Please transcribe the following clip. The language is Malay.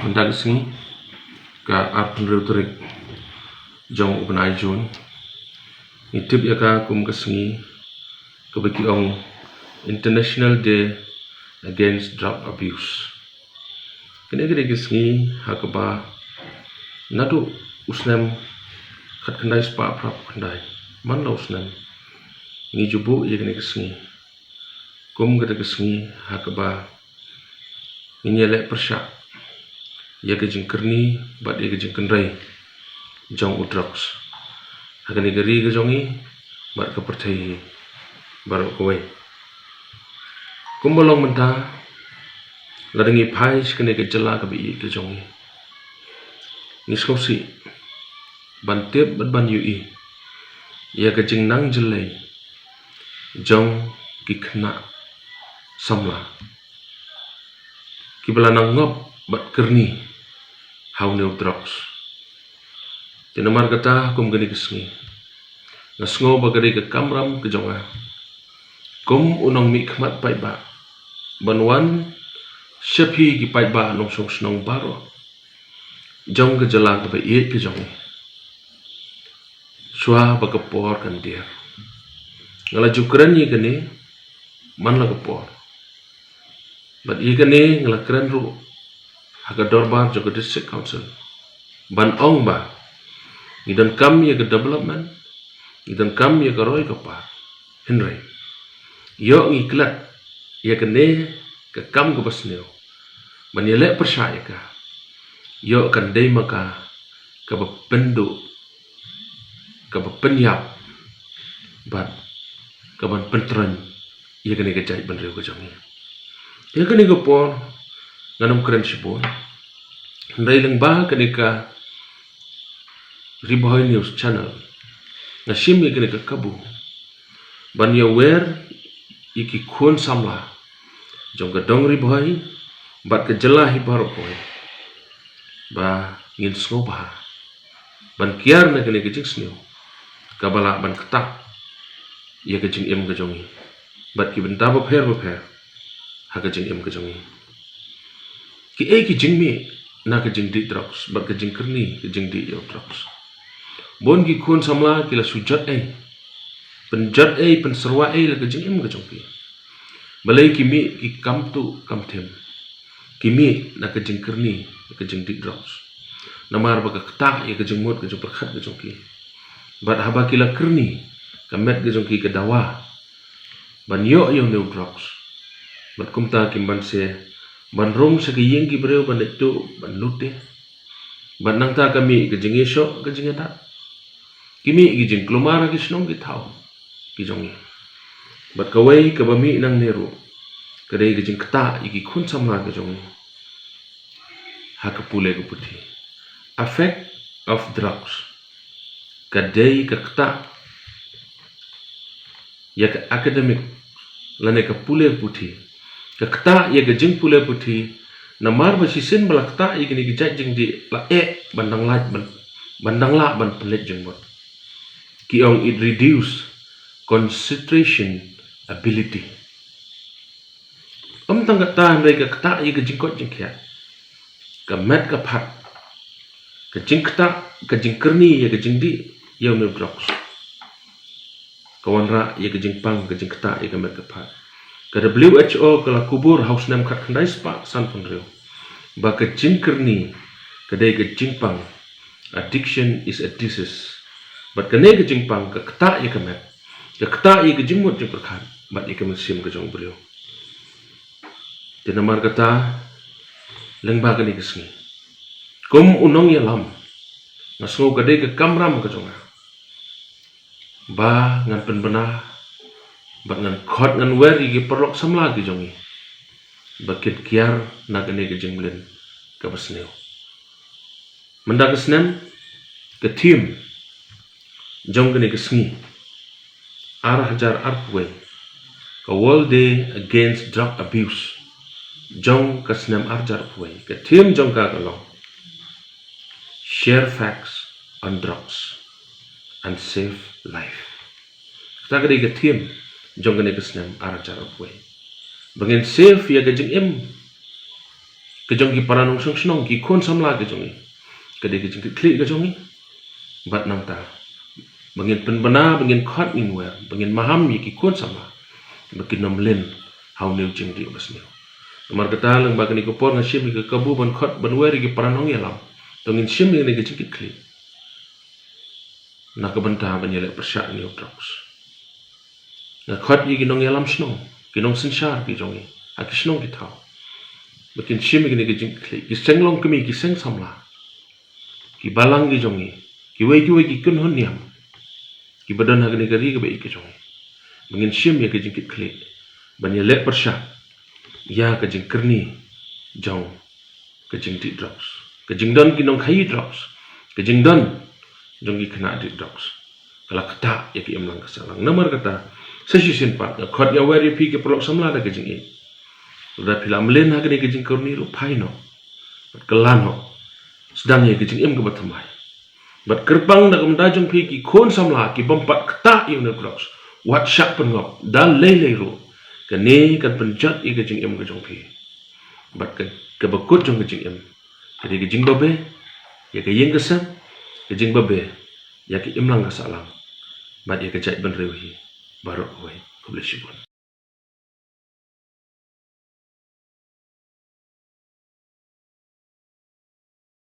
mendag sini ka arpun reuterik jong ubenai jun itip ya ka kum kesini kebeki ong International Day Against Drug Abuse. Kini gede kesini hakaba nadu usnam kat kendai spa prap kendai man la usnam ngi jubu ya kini kesini kum gede kesini hakaba nginyelek persyak ya kejing kerni bat ya kejing kendai jong udrox hakani geri kejongi bat kepercayai baru kowe kumbolong mentah ladengi pai sekene kejela kebi kejongi niskosi bantip ban yui ya kejing nang jelai jong kikna samla kibala nang ngop bat kerni hau neudrox tinamar kata kum geni kesngi ngasngo bagari ke kamram ke jonga kum unong mi khmat pai ba banwan shepi ki pai ba nong song snong baro jong ke jala ke ye ke jongi swa ba ke por kan dia ngala jukran ye kene man la ke por bat ye kene ngala kran ru haga dorbar jo ke district council ban ong ba idan kam ye ke development idan kam ye ke roy ke pa henry yo ngiklat ye kene ke kam ke basneo man ye le persaya ka yo kan dei maka ke bendu ke penyap bat ke ban pentran ye kene ke jai ban reu ke jongi ye kene ke por nganum keren sibon ndai leng ba kene ka Riboy News Channel nasim ye kene ke kabu ban ye wer iki khun samla jong ke dong riboy bat ke jela hi baro koy ba ngin skoba ban kiar na kene ke jiksneu kabala ban ketak ye ke jing em ke jongi bat ki benta ba pher ha ke jing em ke jongi ki e ki jing mi na ke jing di drugs bat ke jing kerni ke jing di yo drugs bon ki khun samla ki la sujat penjat penserwa la ke jing em ke jongi balai ki mi ki kam tu kam them ki mi na ke jing kerni ke jing di drugs namar ba ke ketak ye ke jing mot ke jing perkhat ke jongi bat haba ki la kerni kamet ke jongi ke dawa ban yo new drugs bat kumta kimban se ban rong se ke yeng ki breu ban itu ban lute ban nang ta kami ke jing esok ke jing eta kimi ki jing klumara ki snong ki thau ki jongi bat kawai ke bami nang neru kedai ke jing keta iki khun samla ke jongi ha ke pule ke puthi effect of drugs kedai ke keta ya ke academic lane ke pule puthi ke keta ya ke jing pule puthi namar ba sisin bala keta iki ni gijat jing di la bandang laj bandang la ban pelet jing bot ki ong it reduce concentration ability tang kata ndai ke keta ye ke jing kot jing kya ke met ke phat ke jing keta ke jing kerni ye ke jing di ye no drugs kawan ra ye ke jing pang ke jing keta ye ke met ke phat ke WHO ke la kubur haus nam khat khandai spa san pun reu ba ke jing kerni ke dai ke jing pang addiction is a disease bat ke ne ke jing pang ke keta ye ke met ke keta ye ke jing mot jing perkhat bat ye ke mesim ke jong breu tinamar kata lengba ke ni kesni kum unong ye lam ngasngo ke dai ke kamram ke jonga ba ngan pen bena bat ngan khot ngan wer iki perlok samla ki jongi bakit kiar na kene ke jinglen ke basneu menda kesnem ke tim jong kene kesni ar hajar arpwe ke World Day Against Drug Abuse jong kesnem arjar pwe ke tim jong ka kalong share facts on drugs and save life ta ke tim jong kene kesnem arjar pwe bangin save ya ke jing em kejong ki paranong song snong ki kon samla kejong kade kejong ki klik kejong bat nang ta bangin penbana bangin khat min wer bangin maham ki kon samla bakin namlen how new jing di bas new mar kata lang bagani ko por na shim ki kabu ban khat ban wer ki paranong yalam tongin shim ni kejong ki klik na kabanta ban yele persya new drugs na khat yi ki nong yalam snong ki nong sinshar ki jongi ak snong ki thau bakin shim ki kejong ki senglong kemi ki seng samla ki balang ki jongi ki wei ki kun hon niam ki badan ha ni gari ke bai ke jongi bangin shim ya kejong ki klik ban yele persya ya kejong kerni jong kejong ti drugs kejong don ki nong khai drugs kejong don jong ki kena di drugs kala kata ya ki emlang kasalang namar kata session part khot ya wari pi ke prolok samla da kejong e udah film len ha ni kejong kurni ru phaino kelan ho sedang ya kejong em ke batamai bat kerbang da kum dajong pi ki khon samla ki bompat kata ya ne drugs wat syak pengop dan lele ru kene kan penjat i kejong em kejong pi bat ke bakut jong kejong em jadi kejong babe ya ke yeng kesam kejong babe ya ki emlang kasalang bat ya kejait ban rewi barok wei kubleshibun